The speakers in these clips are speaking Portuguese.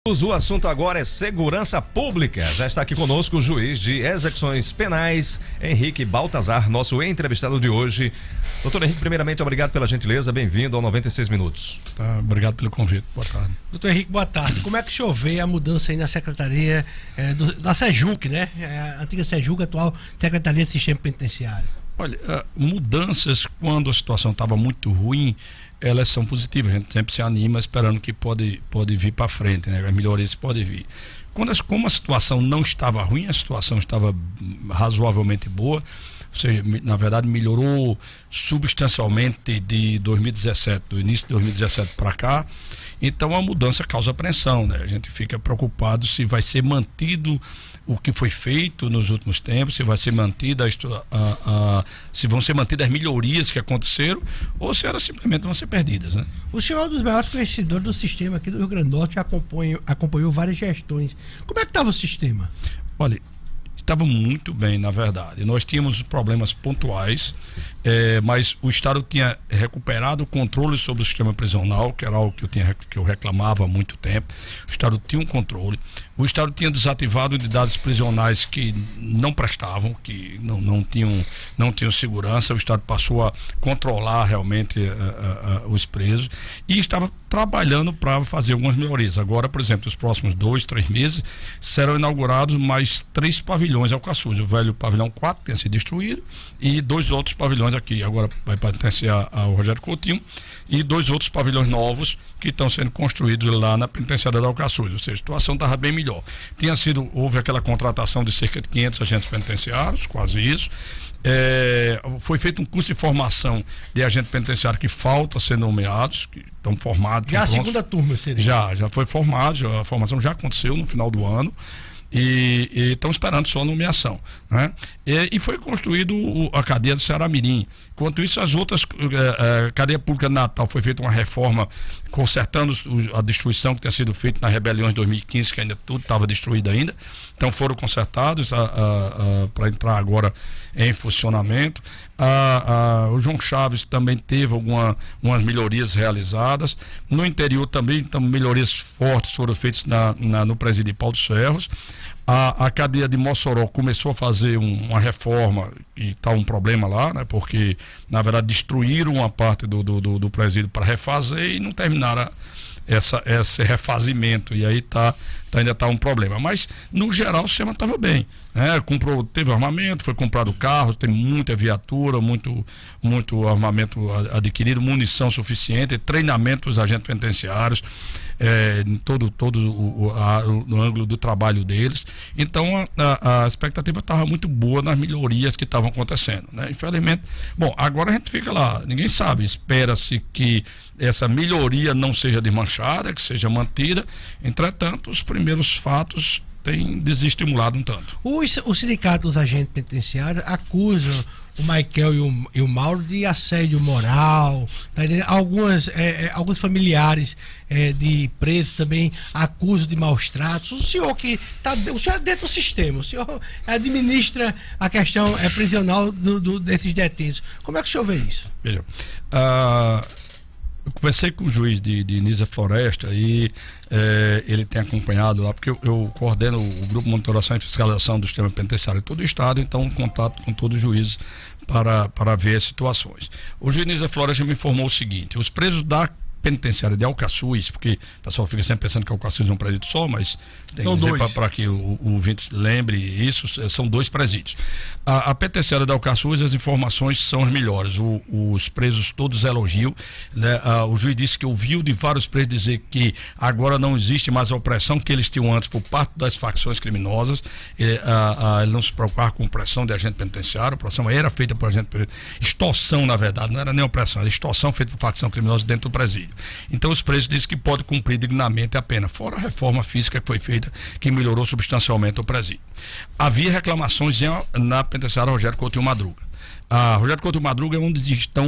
O assunto agora é segurança pública. Já está aqui conosco o juiz de execuções penais, Henrique Baltazar, nosso entrevistado de hoje. Doutor Henrique, primeiramente, obrigado pela gentileza, bem-vindo ao 96 Minutos. Tá, obrigado pelo convite, boa tarde. Doutor Henrique, boa tarde. Como é que o senhor vê a mudança aí na secretaria da SEJUC, né? A antiga SEJUC, atual Secretaria de Sistema Penitenciário. Olha, mudanças, quando a situação estava muito ruim, elas são positivas. A gente sempre se anima esperando que pode vir para frente, né? As melhorias podem vir. Como a situação não estava ruim, a situação estava razoavelmente boa, ou seja, na verdade melhorou substancialmente de 2017, do início de 2017 para cá. Então a mudança causa apreensão, né? A gente fica preocupado se vai ser mantido o que foi feito nos últimos tempos, se vai ser mantida se vão ser mantidas as melhorias que aconteceram ou se elas simplesmente vão ser perdidas, né? O senhor é um dos maiores conhecedores do sistema aqui do Rio Grande do Norte, acompanhou várias gestões. Como é que estava o sistema? Olha, estava muito bem, na verdade. Nós tínhamos problemas pontuais, mas o Estado tinha recuperado o controle sobre o sistema prisional, que era algo que eu reclamava há muito tempo. O Estado tinha um controle. O Estado tinha desativado unidades prisionais que não prestavam, que não tinham segurança. O Estado passou a controlar realmente os presos e estava trabalhando para fazer algumas melhorias. Agora, por exemplo, nos próximos 2, 3 meses serão inaugurados mais 3 pavilhões Alcaçuz. O velho pavilhão 4 tem sido destruído e 2 outros pavilhões aqui. Agora vai pertencer ao Rogério Coutinho e 2 outros pavilhões novos que estão sendo construídos lá na penitenciária da Alcaçuz. Ou seja, a situação estava bem melhor. Houve aquela contratação de cerca de 500 agentes penitenciários, quase isso. Foi feito um curso de formação de agente penitenciário que falta ser nomeados, que estão formados. Já a segunda turma seria? Já foi formado, a formação já aconteceu no final do ano. E estão esperando só a nomeação, né? E foi construído a cadeia de Ceará-Mirim. Enquanto isso, as outras cadeia pública de Natal foi feita uma reforma consertando a destruição que tinha sido feita na rebelião de 2015, que ainda tudo estava destruído ainda. Então foram consertados para entrar agora em funcionamento. O João Chaves também teve algumas melhorias realizadas. No interior também, então, melhorias fortes foram feitas no presídio de Pau dos Ferros. A cadeia de Mossoró começou a fazer uma reforma e está um problema lá, né? Porque, na verdade, destruíram uma parte do presídio para refazer e não terminaram esse refazimento, e aí ainda está um problema. Mas, no geral, o sistema estava bem, né? Teve armamento, foi comprado carros, tem muita viatura, muito armamento adquirido, munição suficiente, treinamento dos agentes penitenciários, em todo no ângulo do trabalho deles. Então a expectativa estava muito boa nas melhorias que estavam acontecendo, né? Infelizmente, bom, agora a gente fica lá, ninguém sabe, espera-se que essa melhoria não seja desmanchada, que seja mantida. Entretanto, os primeiros fatos têm desestimulado um tanto. O sindicato dos agentes penitenciários acusa o Michael e o Mauro de assédio moral, tá? Alguns familiares de presos também acusam de maus tratos. O senhor é dentro do sistema, o senhor administra a questão prisional desses detentos. Como é que o senhor vê isso? Veja, eu conversei com o juiz de Nisa Floresta e ele tem acompanhado lá, porque eu coordeno o Grupo de Monitoração e Fiscalização do Sistema Penitenciário de todo o Estado, então contato com todos os juízes para ver as situações. O juiz Nisa Floresta me informou o seguinte: os presos da penitenciária de Alcaçuz, porque o pessoal fica sempre pensando que Alcaçuz é um presídio só, mas tem que dizer para que o ouvinte lembre isso, são 2 presídios. A penitenciária de Alcaçuz, as informações são as melhores, os presos todos elogiam, né? O juiz disse que ouviu de vários presos dizer que agora não existe mais a opressão que eles tinham antes por parte das facções criminosas. Ele não se preocupava com opressão de agente penitenciário, a opressão era feita por agente penitenciário, extorsão, na verdade, não era nem opressão, era extorsão feita por facção criminosa dentro do presídio. Então os presos dizem que pode cumprir dignamente a pena, fora a reforma física que foi feita, que melhorou substancialmente o presídio. Havia reclamações na penitenciária Rogério Coutinho Madruga. A Rogério Coutinho Madruga é onde estão...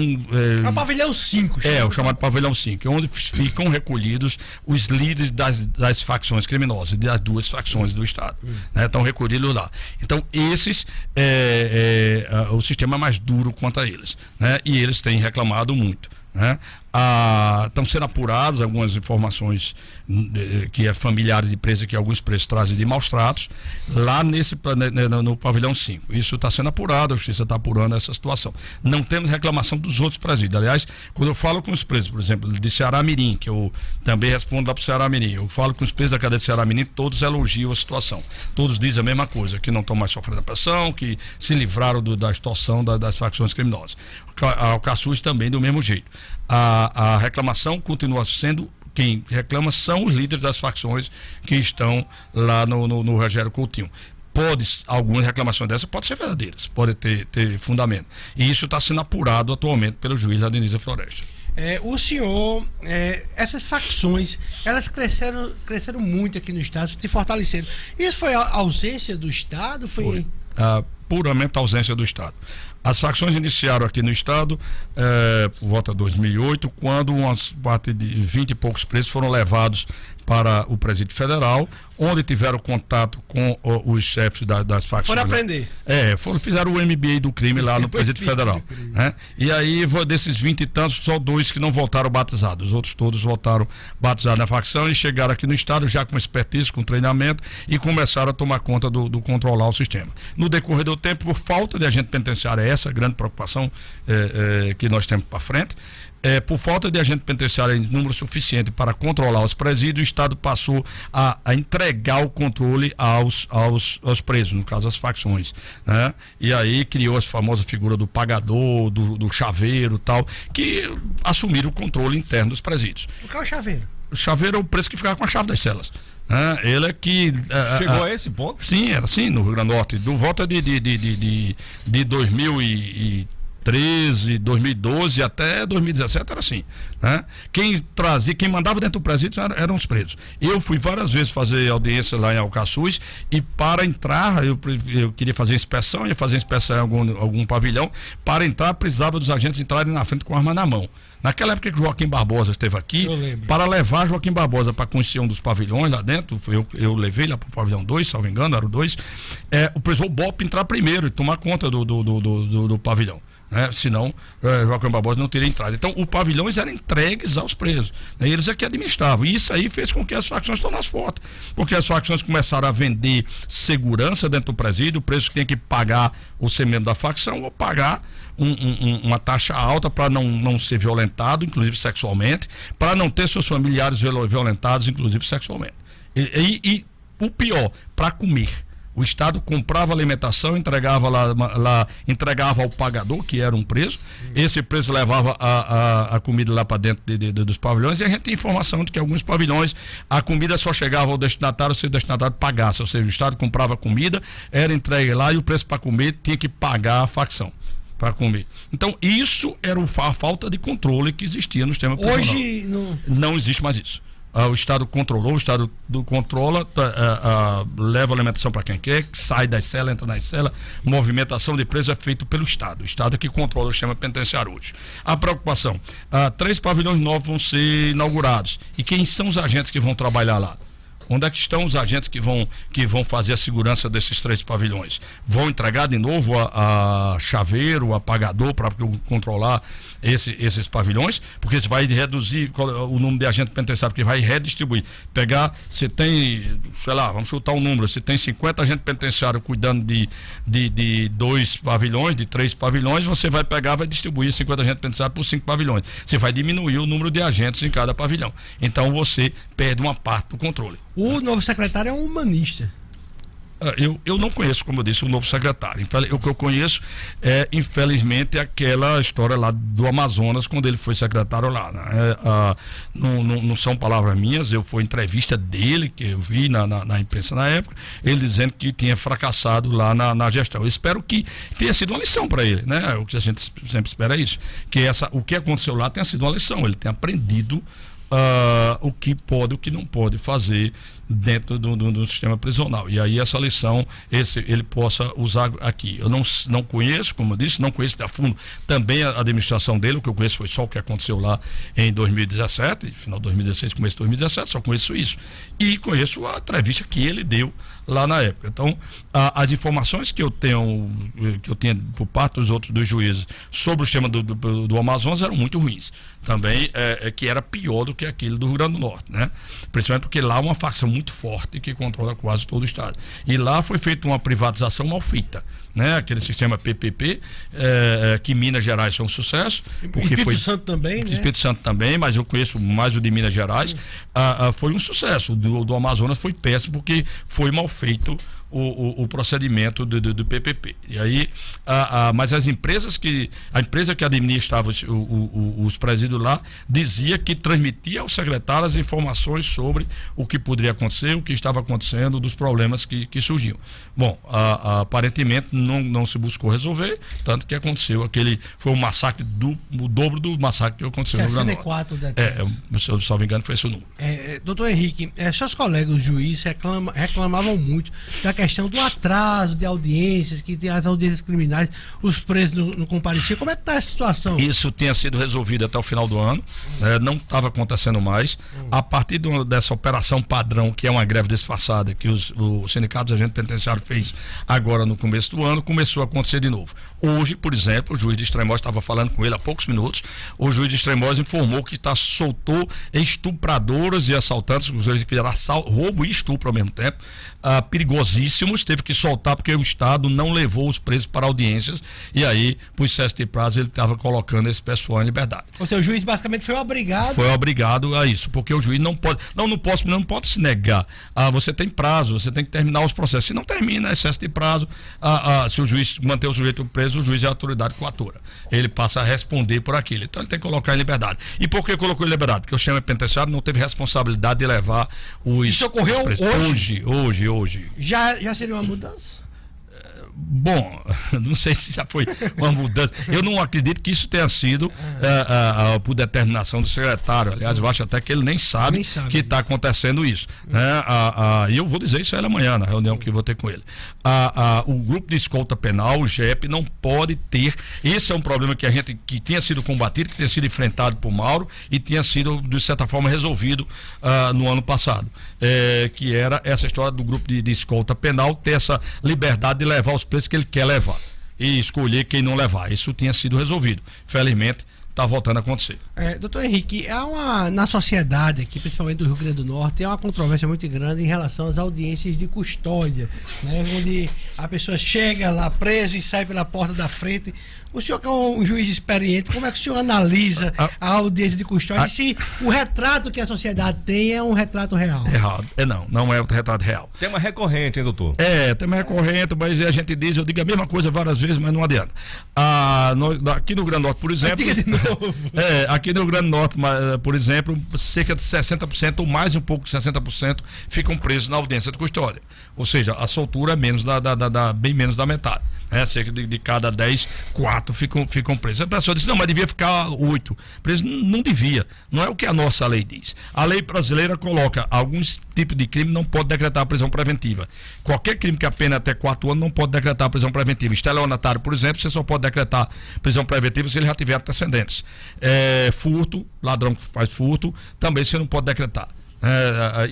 É o pavilhão 5. O chamado pavilhão 5, é onde ficam recolhidos os líderes das facções criminosas, das 2 facções do Estado, né? Estão recolhidos lá. Então esses, o sistema é mais duro quanto a eles, né? E eles têm reclamado muito, né? Estão sendo apuradas algumas informações que é familiares de presa que alguns presos trazem de maus tratos lá no pavilhão 5. Isso está sendo apurado, a justiça está apurando essa situação. Não temos reclamação dos outros presídios. Aliás, quando eu falo com os presos, por exemplo, de Ceará Mirim, que eu também respondo lá para o Ceará Mirim, eu falo com os presos da cadeia de Ceará Mirim, todos elogiam a situação. Todos dizem a mesma coisa, que não estão mais sofrendo a pressão, que se livraram da extorsão das facções criminosas. O Caçuz também do mesmo jeito. A reclamação continua sendo, quem reclama são os líderes das facções que estão lá no Rogério Coutinho. Algumas reclamações dessas podem ser verdadeiras, podem ter fundamento. E isso está sendo apurado atualmente pelo juiz Adenisa Floresta. O senhor, essas facções, elas cresceram muito aqui no estado, se fortaleceram. Isso foi a ausência do estado? Foi puramente a ausência do estado. As facções iniciaram aqui no estado por volta de 2008, quando umas parte de 20 e poucos presos foram levados para o Presídio Federal, onde tiveram contato com os chefes das facções. Foram aprender. Fizeram o MBA do crime lá no Presídio Federal. Né? E aí, desses 20 e tantos, só 2 que não voltaram batizados. Os outros todos voltaram batizados na facção e chegaram aqui no estado já com expertise, com treinamento, e começaram a tomar conta do controlar o sistema. No decorrer do tempo, por falta de agente penitenciário, essa é a grande preocupação que nós temos para frente. Por falta de agente penitenciário em número suficiente para controlar os presídios, o Estado passou a entregar o controle aos presos, no caso as facções, né? E aí criou a famosa figura do pagador, do chaveiro, tal, que assumiram o controle interno dos presídios. O que é o chaveiro? O chaveiro é o preso que ficava com a chave das celas. Ele é que... Chegou a esse ponto? Sim, era assim no Rio Grande do Norte. Do volta de 2013, 2012 até 2017 era assim, né? Quem mandava dentro do presídio eram os presos. Eu fui várias vezes fazer audiência lá em Alcaçuz e para entrar, eu queria fazer inspeção, ia fazer inspeção em algum pavilhão. Para entrar, precisava dos agentes entrarem na frente com a arma na mão. Naquela época que o Joaquim Barbosa esteve aqui, para levar Joaquim Barbosa para conhecer um dos pavilhões lá dentro, eu levei lá para o pavilhão 2, salvo engano, era o 2, o precisou o BOP entrar primeiro e tomar conta do pavilhão. Senão Joaquim Barbosa não teria entrado. Então, os pavilhões eram entregues aos presos, né? Eles é que administravam. E isso aí fez com que as facções tornassem fortes, porque as facções começaram a vender segurança dentro do presídio. O preso tem que pagar ou ser membro da facção ou pagar uma taxa alta para não ser violentado, inclusive sexualmente, para não ter seus familiares violentados, inclusive sexualmente. E o pior, para comer. O Estado comprava alimentação, entregava entregava ao pagador, que era um preso. Esse preso levava a comida lá para dentro dos pavilhões, e a gente tem informação de que alguns pavilhões a comida só chegava ao destinatário se o destinatário pagasse. Ou seja, o Estado comprava comida, era entregue lá e o preço para comer tinha que pagar a facção para comer. Então, isso era a falta de controle que existia no sistema prisional. Hoje não existe mais isso. O Estado controlou, o Estado controla, leva alimentação para quem quer, sai das celas, entra nas celas. Movimentação de presos é feito pelo Estado. O Estado é que controla o sistema penitenciário hoje. A preocupação: 3 pavilhões novos vão ser inaugurados. E quem são os agentes que vão trabalhar lá? Onde é que estão os agentes que vão fazer a segurança desses 3 pavilhões? Vão entregar de novo a chaveiro, a apagador para controlar esses pavilhões? Porque isso vai reduzir o número de agentes penitenciários, porque vai redistribuir. Se tem, sei lá, vamos chutar um número, se tem 50 agentes penitenciários cuidando de 2 pavilhões, de 3 pavilhões, você vai pegar, vai distribuir 50 agentes penitenciários por 5 pavilhões. Você vai diminuir o número de agentes em cada pavilhão. Então você perde uma parte do controle. O novo secretário é um humanista. Eu não conheço, como eu disse, o novo secretário. O que eu conheço é, infelizmente, aquela história lá do Amazonas, quando ele foi secretário lá, né? Não são palavras minhas, foi entrevista dele, que eu vi na imprensa na época, ele dizendo que tinha fracassado lá na gestão. Eu espero que tenha sido uma lição para ele, né? O que a gente sempre espera é isso, que o que aconteceu lá tenha sido uma lição, ele tenha aprendido o que pode, o que não pode fazer dentro do sistema prisional. E aí essa lição ele possa usar aqui. Eu não conheço, como eu disse, não conheço a fundo também a administração dele. O que eu conheço foi só o que aconteceu lá em 2017, final de 2016, começo de 2017, só conheço isso. E conheço a entrevista que ele deu lá na época. Então, as informações que eu tenho por parte dos juízes sobre o sistema do Amazonas eram muito ruins. Também que era pior do que aquele do Rio Grande do Norte, né? Principalmente porque lá é uma facção muito forte que controla quase todo o estado. E lá foi feita uma privatização mal feita, né? Aquele sistema PPP, que em Minas Gerais foi um sucesso. Espírito Santo também, né? Espírito Santo também, mas eu conheço mais o de Minas Gerais. Foi um sucesso. O do Amazonas foi péssimo porque foi mal feito o procedimento do PPP. E aí, mas as empresas a empresa que administrava os presídios lá dizia que transmitia aos secretários informações sobre o que poderia acontecer, o que estava acontecendo, dos problemas que surgiam. Bom, aparentemente não se buscou resolver, tanto que aconteceu foi um massacre o dobro do massacre que aconteceu no Rio Grande do Norte. 64 detalhes. Se eu não me engano, foi esse o número. Doutor Henrique, seus colegas os juízes reclamavam muito da questão do atraso de audiências, que tem as audiências criminais, os presos não compareciam. Como é que está a situação? Isso tinha sido resolvido até o final do ano, não estava acontecendo mais. A partir dessa operação padrão, que é uma greve disfarçada, que o Sindicato dos Agentes Penitenciários fez agora no começo do ano, começou a acontecer de novo. Hoje, por exemplo, o juiz de Extremóis, estava falando com ele há poucos minutos, o juiz de Extremóis informou que soltou estupradoras e assaltantes, que fizeram roubo e estupro ao mesmo tempo, perigosíssimos, teve que soltar porque o Estado não levou os presos para audiências, e aí, por excesso de prazo, ele estava colocando esse pessoal em liberdade. O seu juiz basicamente foi obrigado? Foi obrigado a isso, porque o juiz não pode se negar. Você tem prazo, você tem que terminar os processos. Se não termina, é excesso de prazo, se o juiz manter o sujeito preso, o juiz é a autoridade coatora. Ele passa a responder por aquilo. Então ele tem que colocar em liberdade. E por que colocou em liberdade? Porque o sistema penitenciário não teve responsabilidade de levar os... Isso ocorreu hoje. Já seria uma mudança? Bom, não sei se já foi uma mudança. Eu não acredito que isso tenha sido por determinação do secretário. Aliás, eu acho até que ele nem sabe que está acontecendo isso. E eu vou dizer isso a ele amanhã, na reunião que eu vou ter com ele. O grupo de escolta penal, o GEP, não pode ter. Esse é um problema que tinha sido combatido, que tinha sido enfrentado por Mauro e tinha sido, de certa forma, resolvido no ano passado. Que era essa história do grupo de escolta penal ter essa liberdade de levar os preços que ele quer levar e escolher quem não levar. Isso tinha sido resolvido. Felizmente, está voltando a acontecer. Doutor Henrique, na sociedade aqui, principalmente do Rio Grande do Norte, uma controvérsia muito grande em relação às audiências de custódia, né, onde a pessoa chega lá preso e sai pela porta da frente. O senhor, que é um juiz experiente, como é que o senhor analisa a audiência de custódia? Se o retrato que a sociedade tem é um retrato real? Errado. Não é um retrato real. Tema recorrente, hein, doutor? Tema recorrente, mas a gente eu digo a mesma coisa várias vezes, mas não adianta. Aqui no Rio Grande do Norte, por exemplo... aqui no Rio Grande do Norte, por exemplo, cerca de 60% ou mais um pouco de 60% ficam presos na audiência de custódia. Ou seja, a soltura é menos bem menos da metade. Cerca de cada 10, 4 ficam presos. A pessoa diz, não, mas devia ficar 8 presos. Não devia. Não é o que a nossa lei diz. A lei brasileira coloca alguns tipos de crime não pode decretar prisão preventiva. Qualquer crime que a pena é até 4 anos não pode decretar prisão preventiva. Estelionatário, por exemplo, você só pode decretar prisão preventiva se ele já tiver antecedentes. Furto, ladrão que faz furto, também você não pode decretar.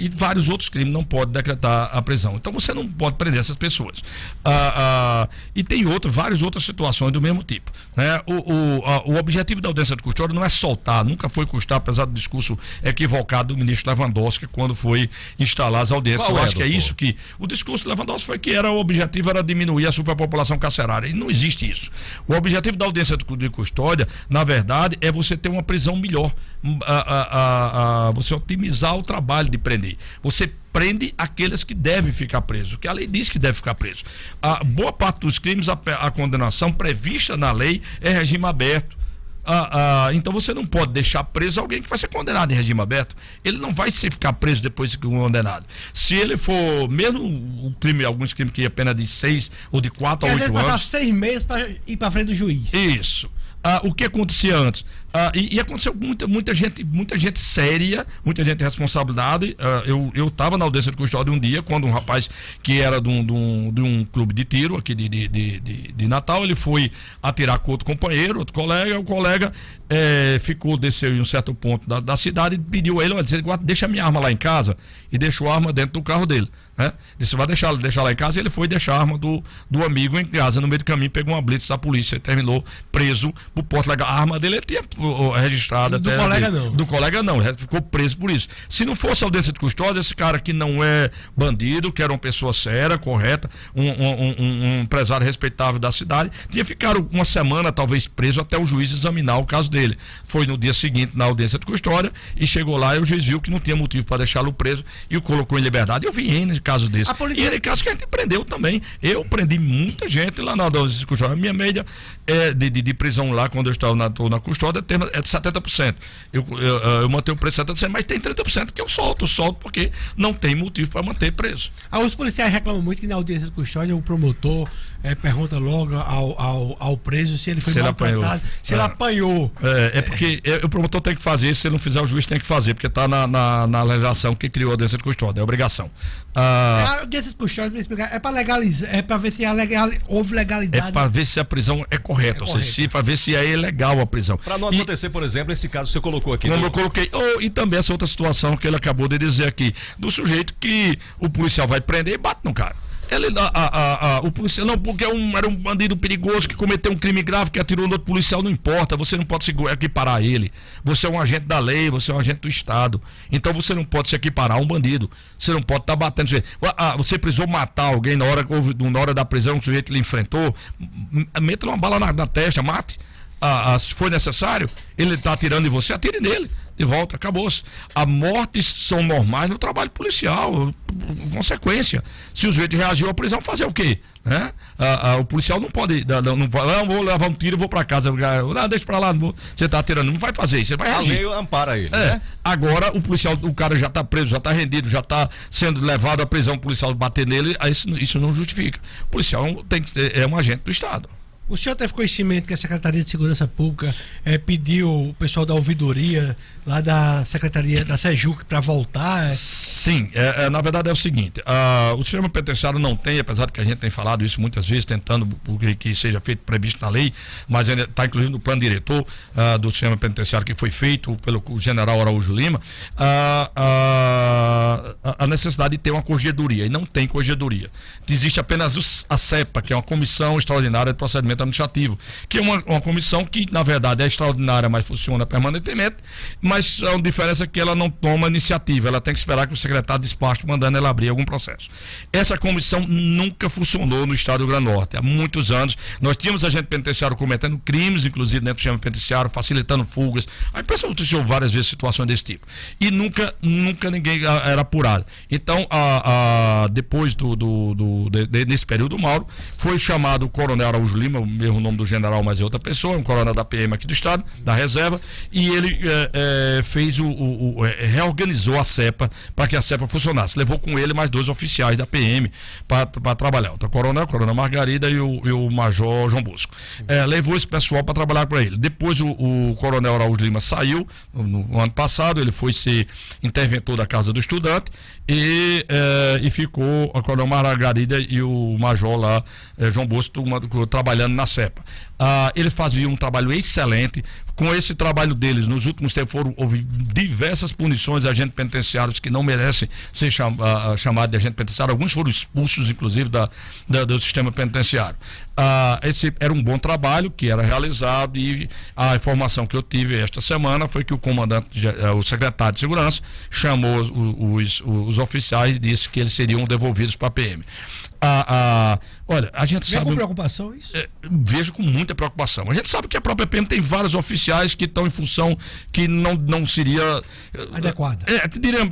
E vários outros crimes não pode decretar a prisão. Então você não pode prender essas pessoas. E tem várias outras situações do mesmo tipo. O objetivo da audiência de custódia não é soltar, nunca foi custar, apesar do discurso equivocado do ministro Lewandowski quando foi instalar as audiências. Eu acho que é isso que... O discurso de Lewandowski foi que o objetivo era diminuir a superpopulação carcerária. E não existe isso. O objetivo da audiência de custódia, na verdade, é você ter uma prisão melhor. Você otimizar o trabalho de prender. Você prende aqueles que devem ficar presos, que a lei diz que deve ficar preso. A boa parte dos crimes, a condenação prevista na lei é regime aberto. Então você não pode deixar preso alguém que vai ser condenado em regime aberto. Ele não vai ficar preso depois de condenado. Se ele for, mesmo alguns crimes que é pena de 6 ou de 4 a 8 anos. Passar 6 meses para ir para frente do juiz. Isso. O que acontecia antes? E aconteceu muita gente séria, muita gente responsabilidade. Eu estava na audiência de custódia um dia, quando um rapaz que era de um clube de tiro aqui de Natal, ele foi atirar com outro companheiro, outro colega, o colega desceu em um certo ponto da cidade e pediu a ele, olha, deixa minha arma lá em casa, e deixou a arma dentro do carro dele. Disse, vai deixar lá em casa, e ele foi deixar a arma do amigo em casa. No meio do caminho pegou uma blitz da polícia e terminou preso por porte legal. A arma dele tinha registrada. Do colega não. Do colega não, ele ficou preso por isso. Se não fosse a audiência de custódia, esse cara que não é bandido, que era uma pessoa séria, correta, um empresário respeitável da cidade, tinha ficado uma semana talvez preso até o juiz examinar o caso dele. Foi no dia seguinte na audiência de custódia e chegou lá e o juiz viu que não tinha motivo para deixá-lo preso e o colocou em liberdade. Eu vi N casos desses. E ele caso que a gente prendeu também. Eu prendi muita gente lá na audiência de custódia. A minha média de prisão lá, quando eu estava na custódia, é de 70%. Eu mantenho o preço de 70%, mas tem 30% que eu solto porque não tem motivo para manter preso. Os policiais reclamam muito que na audiência de custódia o promotor pergunta logo ao preso se ele foi maltratado, se ele apanhou. Porque o promotor tem que fazer, se ele não fizer, o juiz tem que fazer, porque está na legislação que criou a audiência de custódia, é obrigação. A audiência de custódia, me explicar, é para legalizar, é para ver se houve legalidade. É para ver se a prisão é correta, ou seja, para ver se é ilegal a prisão. Para não acontecer, por exemplo, esse caso que você colocou aqui. Como eu coloquei, e também essa outra situação que ele acabou de dizer aqui, do sujeito que o policial vai prender e bate no cara. O policial, não, porque era um bandido perigoso que cometeu um crime grave, que atirou no outro policial, não importa, você não pode se equiparar a ele. Você é um agente da lei, você é um agente do Estado. Então você não pode se equiparar a um bandido. Você não pode estar batendo. Você precisou matar alguém na hora da prisão, o sujeito lhe enfrentou, meta uma bala na testa, mate. Se for necessário, ele está atirando em você, atire nele. De volta, acabou-se. As mortes são normais no trabalho policial, consequência. Se o sujeito reagiu à prisão, fazer o quê? O policial não pode, não vou levar um tiro e vou para casa, não, deixa para lá, você está atirando, não vai fazer isso, você vai reagir. A lei ampara ele, né? Agora o cara já está preso, já está rendido, já está sendo levado à prisão, o policial bater nele, isso não justifica. O policial é um agente do Estado. O senhor teve conhecimento que a Secretaria de Segurança Pública pediu o pessoal da ouvidoria lá da Secretaria da Sejuc para voltar? Sim, na verdade é o seguinte, o sistema penitenciário não tem, apesar de que a gente tem falado isso muitas vezes, tentando que seja feito previsto na lei, mas está inclusive no plano diretor do sistema penitenciário que foi feito pelo general Araújo Lima, a necessidade de ter uma corregedoria, e não tem corregedoria. Existe apenas a CEPA, que é uma Comissão Extraordinária de Procedimento Administrativo, que é uma comissão que, na verdade, é extraordinária, mas funciona permanentemente, mas a diferença é que ela não toma iniciativa, ela tem que esperar que o secretário despache mandando ela abrir algum processo. Essa comissão nunca funcionou no estado do Rio Grande do Norte. Há muitos anos, nós tínhamos agente penitenciário cometendo crimes, inclusive dentro do sistema penitenciário, facilitando fugas. A imprensa noticiou várias vezes situações desse tipo. E nunca ninguém era apurado. Então, depois nesse período, Mauro, foi chamado o coronel Araújo Lima, o mesmo nome do general, mas é outra pessoa, um coronel da PM aqui do estado, da reserva, e ele reorganizou a CEPA para que a CEPA funcionasse. Levou com ele mais 2 oficiais da PM para trabalhar. O coronel Margarida e o major João Bosco. Levou esse pessoal para trabalhar para ele. Depois o coronel Araújo Lima saiu no ano passado, ele foi ser interventor da Casa do Estudante e ficou a coronel Margarida e o major lá, João Bosco, trabalhando na CEPA. Ele fazia um trabalho excelente. Com esse trabalho deles, nos últimos tempos houve diversas punições a agentes penitenciários que não merecem ser chamados de agente penitenciário. Alguns foram expulsos, inclusive, do sistema penitenciário. Esse era um bom trabalho que era realizado, e a informação que eu tive esta semana foi que o comandante, o secretário de Segurança, chamou os oficiais e disse que eles seriam devolvidos para a PM. Olha, a gente sabe. Com preocupação isso? Vejo com muita preocupação. A gente sabe que a própria PM tem vários oficiais que estão em função que não seria adequada.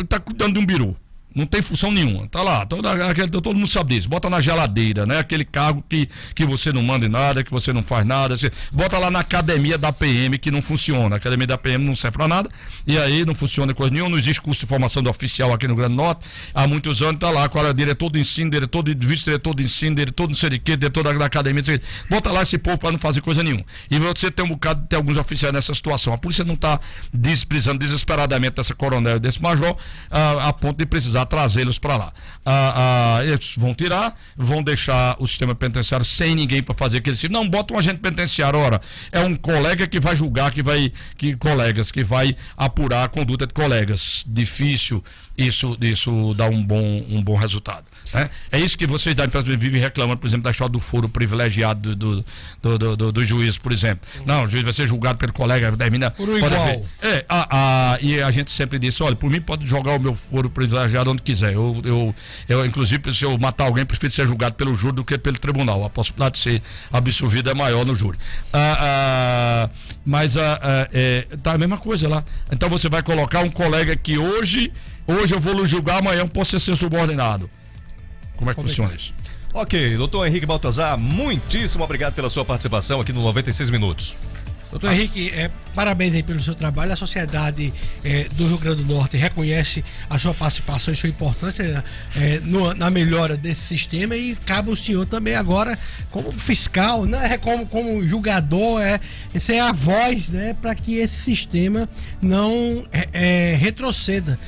Está cuidando de um biru. não tem função nenhuma. Tá lá, todo mundo sabe disso. Bota na geladeira, né? Aquele cargo que você não manda em nada, que você não faz nada. Você bota lá na academia da PM, que não funciona. A academia da PM não serve pra nada, e aí não funciona coisa nenhuma. Não existe curso de formação do oficial aqui no Grande Norte. Há muitos anos tá lá, com o diretor do ensino, diretor de vice-diretor de ensino, diretor não sei de quê, diretor da academia, não sei o quê. Bota lá esse povo pra não fazer coisa nenhuma. E você tem um bocado de ter alguns oficiais nessa situação. A polícia não tá precisando desesperadamente dessa coronel e desse major, a ponto de precisar trazê-los para lá. Eles vão tirar, vão deixar o sistema penitenciário sem ninguém para fazer aquele serviço. Não, bota um agente penitenciário, ora, é um colega que vai julgar, que vai apurar a conduta de colegas. Difícil isso dar um bom resultado. Né? É isso que vocês da empresa vivem reclamando, por exemplo, da história do foro privilegiado do juiz, por exemplo. Não, o juiz vai ser julgado pelo colega, termina. Por igual. E a gente sempre disse, olha, por mim pode jogar o meu foro privilegiado onde quiser. Eu inclusive, se eu matar alguém, prefiro ser julgado pelo júri do que pelo tribunal. A possibilidade de ser absolvido é maior no júri. Mas tá a mesma coisa lá. Então você vai colocar um colega que hoje eu vou lhe julgar, amanhã eu posso ser subordinado. Como é que funciona isso? Ok, doutor Henrique Baltazar, muitíssimo obrigado pela sua participação aqui no 96 Minutos. Doutor Henrique, parabéns aí pelo seu trabalho. A sociedade do Rio Grande do Norte reconhece a sua participação e sua importância na melhora desse sistema, e cabe o senhor também agora, como fiscal, né, como julgador, ser a voz, né, para que esse sistema não retroceda,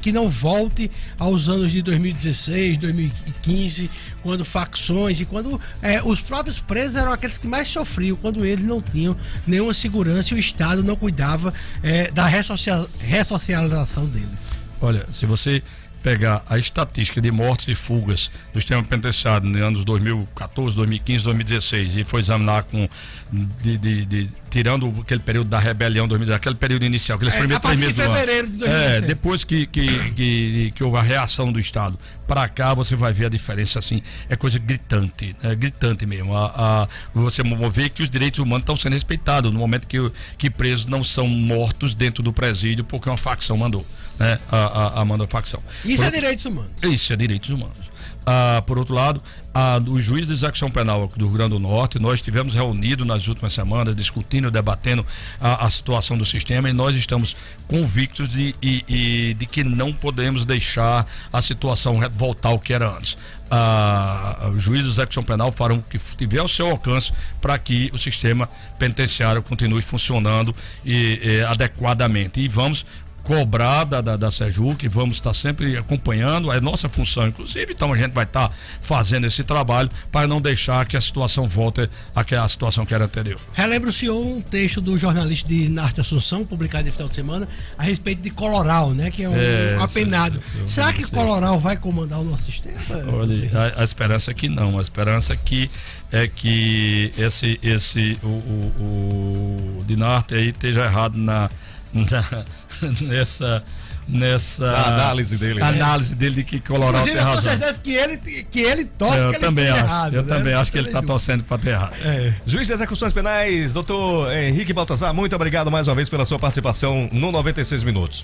que não volte aos anos de 2016, 2015, quando facções e quando os próprios presos eram aqueles que mais sofriam, quando eles não tinham nenhuma segurança e o Estado não cuidava da ressocialização deles. Olha, se você pegar a estatística de mortes e fugas do sistema penitenciário nos anos 2014, 2015, 2016 e foi examinar tirando aquele período da rebelião, aquele período inicial, aqueles primeiros 3 meses do ano. Fevereiro de 2016. Depois que houve a reação do Estado para cá, você vai ver a diferença, assim, é coisa gritante, gritante mesmo. Você vai ver que os direitos humanos estão sendo respeitados no momento que presos não são mortos dentro do presídio porque uma facção mandou. Né, mandou a facção. Isso é direitos humanos. Isso é direitos humanos. Por outro lado, os juízes de execução penal do Rio Grande do Norte, nós estivemos reunidos nas últimas semanas, discutindo, debatendo a situação do sistema, e nós estamos convictos de que não podemos deixar a situação voltar ao que era antes. Os juízes de execução penal farão o que tiver ao seu alcance para que o sistema penitenciário continue funcionando adequadamente. E vamos cobrar da Sejuc, vamos estar sempre acompanhando, é nossa função, inclusive, então a gente vai estar fazendo esse trabalho para não deixar que a situação volte à situação que era anterior. Relembra o senhor um texto do jornalista de Narte Assunção, publicado no final de semana, a respeito de Coloral, né, que é um apenado. Será que Coloral vai comandar o nosso sistema? Olha, a esperança é que não, a esperança é que o de Narte aí esteja errado nessa análise dele. Dele de que Coloral tem razão. Eu tenho certeza que ele torce que ele esteja errado. Eu também acho que ele está torcendo para ter errado. Juiz de execuções penais, doutor Henrique Baltazar, muito obrigado mais uma vez pela sua participação no 96 Minutos.